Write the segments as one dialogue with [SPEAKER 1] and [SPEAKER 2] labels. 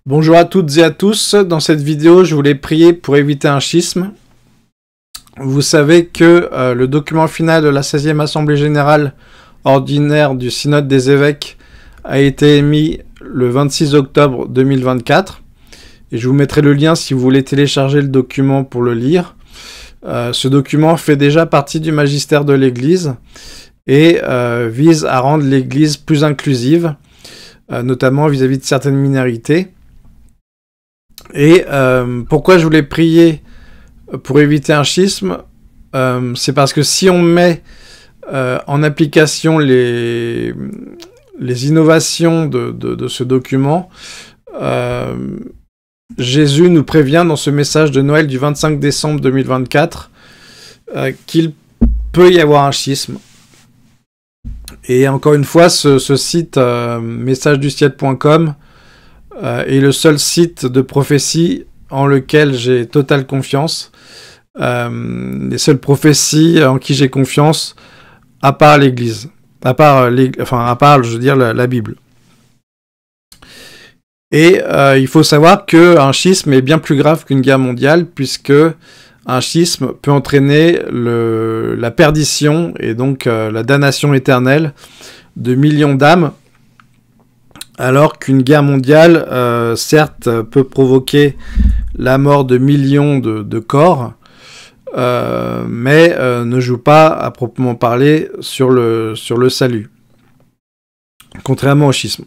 [SPEAKER 1] Bonjour à toutes et à tous, dans cette vidéo je voulais prier pour éviter un schisme. Vous savez que le document final de la 16e Assemblée Générale ordinaire du Synode des évêques a été émis le 26 octobre 2024. Et je vous mettrai le lien si vous voulez télécharger le document pour le lire. Ce document fait déjà partie du magistère de l'Église et vise à rendre l'Église plus inclusive, notamment vis-à-vis de certaines minorités. Et pourquoi je voulais prier pour éviter un schisme, c'est parce que si on met en application les innovations de ce document, Jésus nous prévient dans ce message de Noël du 25 décembre 2024 qu'il peut y avoir un schisme. Et encore une fois, ce site messageduciel.com est le seul site de prophétie en lequel j'ai totale confiance. Les seules prophéties en qui j'ai confiance, à part l'Église, à part, je veux dire, la Bible. Et il faut savoir qu'un schisme est bien plus grave qu'une guerre mondiale, puisque un schisme peut entraîner la perdition et donc la damnation éternelle de millions d'âmes, alors qu'une guerre mondiale, certes, peut provoquer la mort de millions de corps, mais ne joue pas, à proprement parler, sur le salut, contrairement au schisme.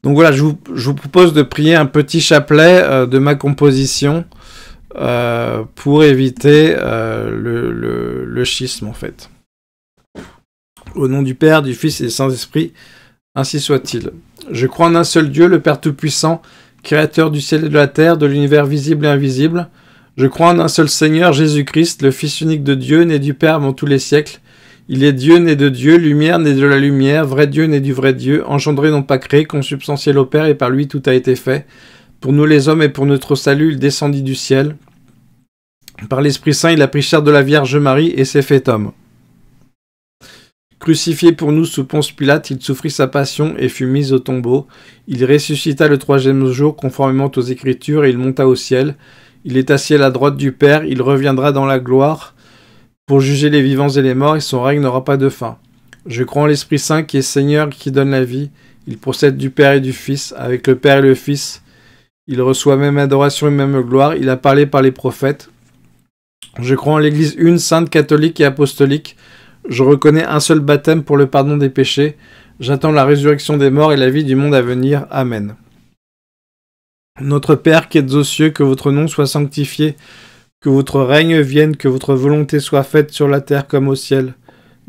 [SPEAKER 1] Donc voilà, je vous propose de prier un petit chapelet de ma composition pour éviter le schisme, en fait. Au nom du Père, du Fils et du Saint-Esprit, ainsi soit-il. Je crois en un seul Dieu, le Père Tout-Puissant, Créateur du ciel et de la terre, de l'univers visible et invisible. Je crois en un seul Seigneur, Jésus-Christ, le Fils unique de Dieu, né du Père avant tous les siècles. Il est Dieu, né de Dieu, lumière, né de la lumière, vrai Dieu, né du vrai Dieu, engendré non pas créé, consubstantiel au Père, et par lui tout a été fait. Pour nous les hommes et pour notre salut, il descendit du ciel. Par l'Esprit Saint, il a pris chair de la Vierge Marie et s'est fait homme. Crucifié pour nous sous Ponce Pilate, il souffrit sa passion et fut mis au tombeau. Il ressuscita le 3e jour conformément aux Écritures et il monta au ciel. Il est assis à la droite du Père, il reviendra dans la gloire pour juger les vivants et les morts et son règne n'aura pas de fin. Je crois en l'Esprit Saint qui est Seigneur, qui donne la vie. Il procède du Père et du Fils. Avec le Père et le Fils, il reçoit même adoration et même gloire. Il a parlé par les prophètes. Je crois en l'Église une, sainte, catholique et apostolique. Je reconnais un seul baptême pour le pardon des péchés. J'attends la résurrection des morts et la vie du monde à venir. Amen. Notre Père qui êtes aux cieux, que votre nom soit sanctifié, que votre règne vienne, que votre volonté soit faite sur la terre comme au ciel.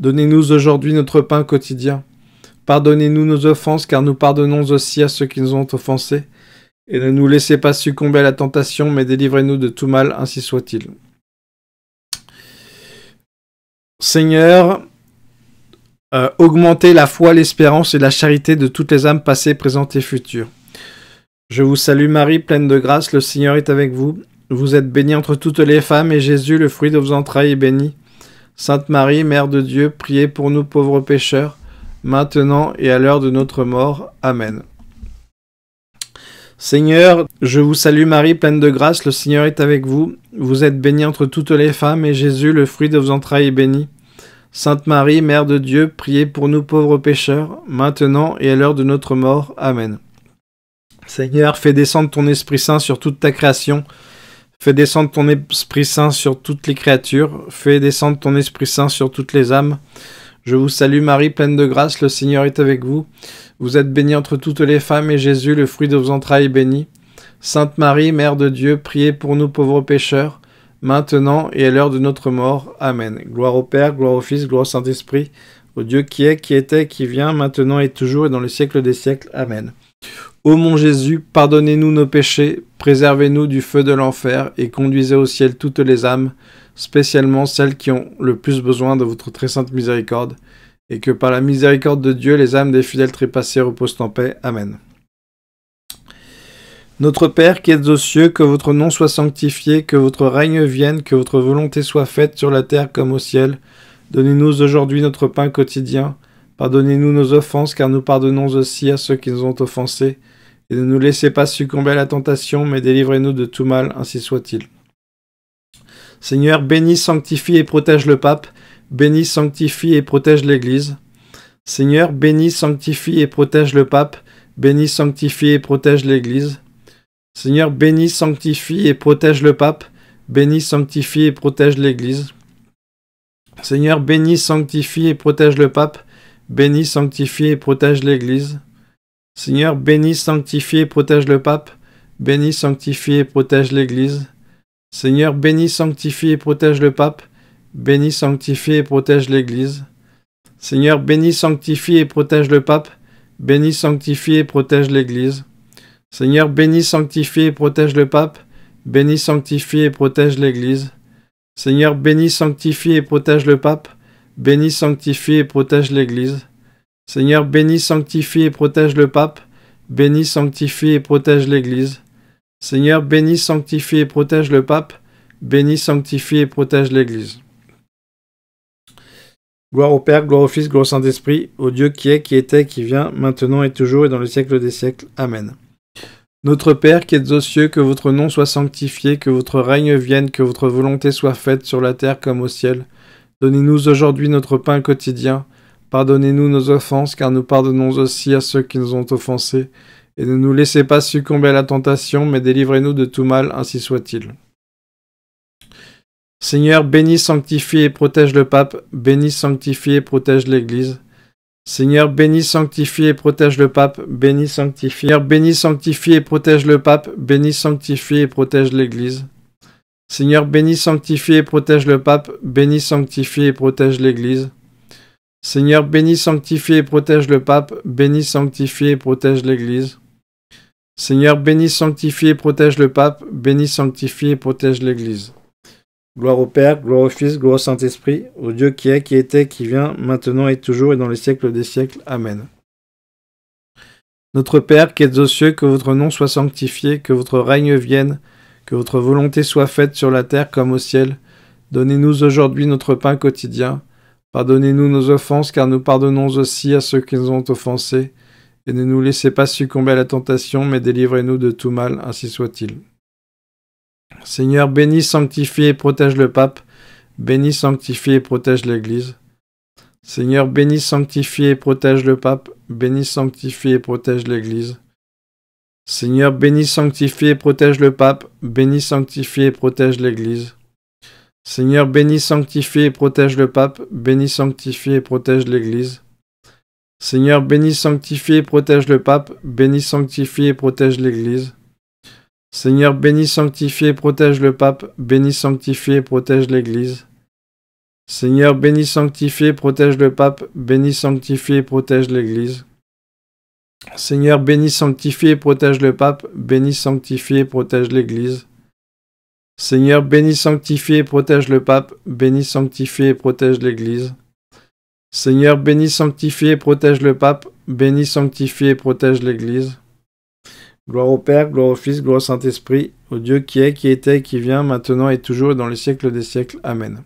[SPEAKER 1] Donnez-nous aujourd'hui notre pain quotidien. Pardonnez-nous nos offenses, car nous pardonnons aussi à ceux qui nous ont offensés. Et ne nous laissez pas succomber à la tentation, mais délivrez-nous de tout mal, ainsi soit-il. Seigneur, augmentez la foi, l'espérance et la charité de toutes les âmes passées, présentes et futures. Je vous salue Marie, pleine de grâce, le Seigneur est avec vous. Vous êtes bénie entre toutes les femmes, et Jésus, le fruit de vos entrailles, est béni. Sainte Marie, Mère de Dieu, priez pour nous pauvres pécheurs, maintenant et à l'heure de notre mort. Amen. Seigneur, je vous salue Marie, pleine de grâce, le Seigneur est avec vous. Vous êtes bénie entre toutes les femmes, et Jésus, le fruit de vos entrailles, est béni. Sainte Marie, Mère de Dieu, priez pour nous pauvres pécheurs, maintenant et à l'heure de notre mort. Amen. Seigneur, fais descendre ton Esprit Saint sur toute ta création. Fais descendre ton Esprit Saint sur toutes les créatures. Fais descendre ton Esprit Saint sur toutes les âmes. Je vous salue Marie, pleine de grâce, le Seigneur est avec vous. Vous êtes bénie entre toutes les femmes, et Jésus, le fruit de vos entrailles, est béni. Sainte Marie, Mère de Dieu, priez pour nous pauvres pécheurs, maintenant et à l'heure de notre mort. Amen. Gloire au Père, gloire au Fils, gloire au Saint-Esprit, au Dieu qui est, qui était, qui vient, maintenant et toujours, et dans les siècles des siècles. Amen. Ô mon Jésus, pardonnez-nous nos péchés, préservez-nous du feu de l'enfer, et conduisez au ciel toutes les âmes, spécialement celles qui ont le plus besoin de votre très sainte miséricorde, et que par la miséricorde de Dieu, les âmes des fidèles trépassés reposent en paix. Amen. Notre Père qui êtes aux cieux, que votre nom soit sanctifié, que votre règne vienne, que votre volonté soit faite sur la terre comme au ciel. Donnez-nous aujourd'hui notre pain quotidien. Pardonnez-nous nos offenses, car nous pardonnons aussi à ceux qui nous ont offensés. et ne nous laissez pas succomber à la tentation, mais délivrez-nous de tout mal, ainsi soit-il. Seigneur, bénis, sanctifie et protège le pape, bénis, sanctifie et protège l'Église. Seigneur, bénis, sanctifie et protège le pape, bénis, sanctifie et protège l'Église. Seigneur, bénis, sanctifie et protège le pape, bénis, sanctifie et protège l'Église. Seigneur, bénis, sanctifie et protège le pape, bénis, sanctifie et protège l'Église. Seigneur, bénis, sanctifie et protège le pape, bénis, sanctifie et protège l'Église. Seigneur, bénis, sanctifie et protège le pape, bénis, sanctifie et protège l'Église. Seigneur, bénis, sanctifie et protège le pape, bénis, sanctifie et protège l'Église. Seigneur, bénis, sanctifie et protège le pape, bénis, sanctifie et protège l'Église. Seigneur, bénis, sanctifie et protège le pape, bénis, sanctifie et protège l'Église. Seigneur, bénis, sanctifie et protège le pape, bénis, sanctifie et protège l'Église. Seigneur, bénis, sanctifie et protège le pape, bénis, sanctifie et protège l'Église. Gloire au Père, gloire au Fils, gloire au Saint-Esprit, au Dieu qui est, qui était, qui vient, maintenant et toujours et dans le siècle des siècles. Amen. Notre Père qui êtes aux cieux, que votre nom soit sanctifié, que votre règne vienne, que votre volonté soit faite sur la terre comme au ciel. Donnez-nous aujourd'hui notre pain quotidien. Pardonnez-nous nos offenses, car nous pardonnons aussi à ceux qui nous ont offensés. Et ne nous laissez pas succomber à la tentation, mais délivrez-nous de tout mal, ainsi soit-il. Seigneur, bénis, sanctifie et protège le pape, bénis, sanctifie et protège l'Église. Seigneur, bénis, sanctifie et protège le pape, bénis, sanctifie. Seigneur, bénis, sanctifie et protège le pape, bénis, sanctifie et protège l'Église. Seigneur, bénis, sanctifie et protège le pape, bénis, sanctifie et protège l'Église. Seigneur, bénis, sanctifie et protège le pape, bénis, sanctifie et protège l'Église. Seigneur, bénis, sanctifie et protège le pape, bénis, sanctifie et protège l'Église. Gloire au Père, gloire au Fils, gloire au Saint-Esprit, au Dieu qui est, qui était, qui vient, maintenant et toujours et dans les siècles des siècles. Amen. Notre Père qui êtes aux cieux, que votre nom soit sanctifié, que votre règne vienne, que votre volonté soit faite sur la terre comme au ciel. Donnez-nous aujourd'hui notre pain quotidien. Pardonnez-nous nos offenses, car nous pardonnons aussi à ceux qui nous ont offensés. Et ne nous laissez pas succomber à la tentation, mais délivrez-nous de tout mal, ainsi soit-il. Seigneur, bénis, sanctifie et protège le pape, bénis, sanctifie et protège l'Église. Seigneur, bénis, sanctifie et protège le pape, bénis, sanctifie et protège l'Église. Seigneur, bénis, sanctifie et protège le pape, bénis, sanctifie et protège l'Église. Seigneur, bénis, sanctifie et protège le pape, bénis, sanctifie et protège l'Église. Seigneur, bénis, sanctifie et protège le pape, bénis, sanctifie et protège l'Église. Seigneur, bénis, sanctifie et protège le pape, bénis, sanctifie et protège l'Église. Seigneur, bénis, sanctifie et protège le pape, bénis, sanctifie et protège l'Église. Seigneur, bénis, sanctifie et protège le pape, bénis, sanctifie et protège l'Église. Seigneur, bénis, sanctifie et protège le pape, bénis, sanctifie et protège l'Église. Seigneur, bénis, sanctifie et protège le pape, bénis, sanctifie et protège l'Église. Gloire au Père, gloire au Fils, gloire au Saint-Esprit, au Dieu qui est, qui était, qui vient, maintenant et toujours et dans les siècles des siècles. Amen.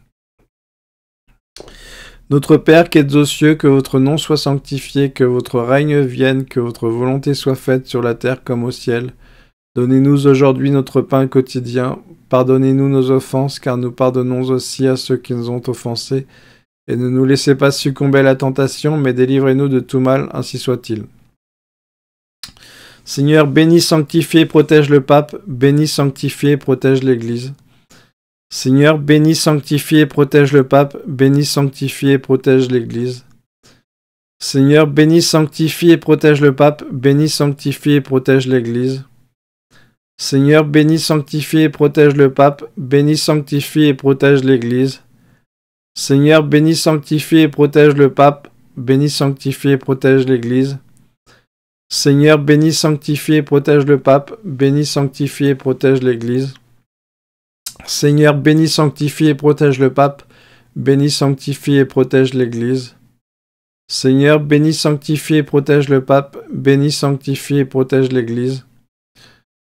[SPEAKER 1] Notre Père qui êtes aux cieux, que votre nom soit sanctifié, que votre règne vienne, que votre volonté soit faite sur la terre comme au ciel. Donnez-nous aujourd'hui notre pain quotidien. Pardonnez-nous nos offenses, car nous pardonnons aussi à ceux qui nous ont offensés. Et ne nous laissez pas succomber à la tentation, mais délivrez-nous de tout mal, ainsi soit-il. Seigneur, bénis, sanctifie et protège le pape, bénis, sanctifie et protège l'Église. Seigneur, bénis, sanctifie et protège le pape, bénis, sanctifie et protège l'Église. Seigneur, bénis, sanctifie et protège le pape, bénis, sanctifie et protège l'Église. Seigneur, bénis, sanctifie et protège le pape, bénis, sanctifie et protège l'Église. Seigneur, bénis, sanctifie et protège le pape, bénis, sanctifie et protège l'Église. Seigneur, bénis, sanctifie et protège le pape, bénis, sanctifie et protège l'Église. Seigneur, bénis, sanctifie et protège le pape, bénis, sanctifie et protège l'Église. Seigneur, bénis, sanctifie et protège le pape, bénis, sanctifie et protège l'Église.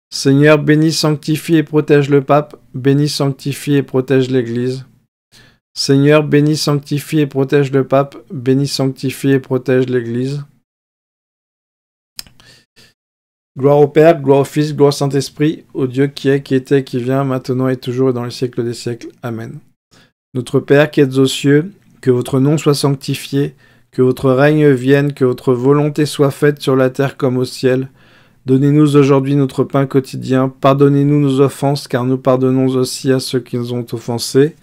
[SPEAKER 1] Seigneur, bénis, sanctifie et protège le pape, bénis, sanctifie et protège l'Église. Seigneur, bénis, sanctifie et protège le pape, bénis, sanctifie et protège l'Église. Gloire au Père, gloire au Fils, gloire au Saint-Esprit, au Dieu qui est, qui était, qui vient, maintenant et toujours et dans les siècles des siècles. Amen. Notre Père qui êtes aux cieux, que votre nom soit sanctifié, que votre règne vienne, que votre volonté soit faite sur la terre comme au ciel. Donnez-nous aujourd'hui notre pain quotidien, pardonnez-nous nos offenses, car nous pardonnons aussi à ceux qui nous ont offensés.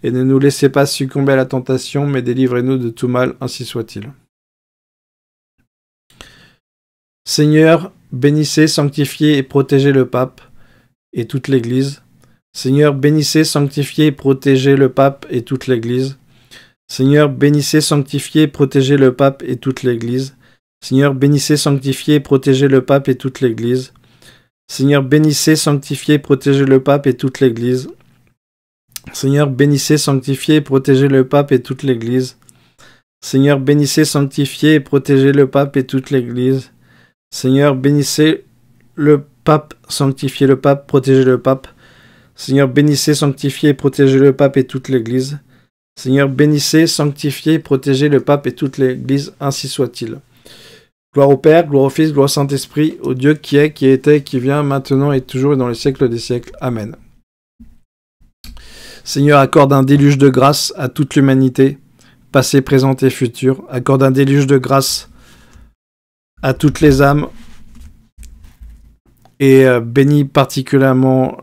[SPEAKER 1] Et ne nous laissez pas succomber à la tentation, mais délivrez-nous de tout mal, ainsi soit-il. Seigneur, bénissez, sanctifiez et protégez le pape et toute l'Église. Seigneur, bénissez, sanctifiez et protégez le pape et toute l'Église. Seigneur, bénissez, sanctifiez et protégez le pape et toute l'Église. Seigneur, bénissez, sanctifiez et protégez le pape et toute l'Église. Seigneur, bénissez, sanctifiez et protégez le pape et toute l'Église. Seigneur, bénissez, sanctifiez et protégez le pape et toute l'Église. Seigneur, bénissez, sanctifiez et protégez le pape et toute l'Église. Seigneur, bénissez le pape, sanctifiez le pape, protégez le pape. Seigneur, bénissez, sanctifiez et protégez le pape et toute l'Église. Seigneur, bénissez, sanctifiez et protégez le pape et toute l'Église, ainsi soit-il. Gloire au Père, gloire au Fils, gloire au Saint-Esprit, au Dieu qui est, qui était, qui vient, maintenant et toujours et dans les siècles des siècles. Amen. Seigneur, accorde un déluge de grâce à toute l'humanité, passé, présent et futur. Accorde un déluge de grâce à toutes les âmes et bénis particulièrement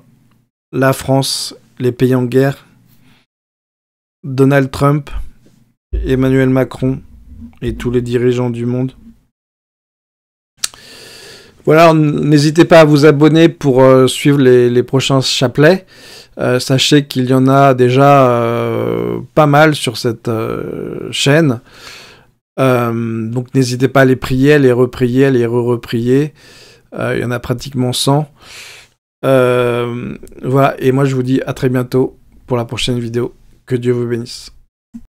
[SPEAKER 1] la France, les pays en guerre, Donald Trump, Emmanuel Macron et tous les dirigeants du monde. Voilà, n'hésitez pas à vous abonner pour suivre les prochains chapelets. Sachez qu'il y en a déjà pas mal sur cette chaîne. Donc n'hésitez pas à les prier, à les reprier, à les re-reprier. Il y en a pratiquement 100. Voilà, et moi je vous dis à très bientôt pour la prochaine vidéo. Que Dieu vous bénisse.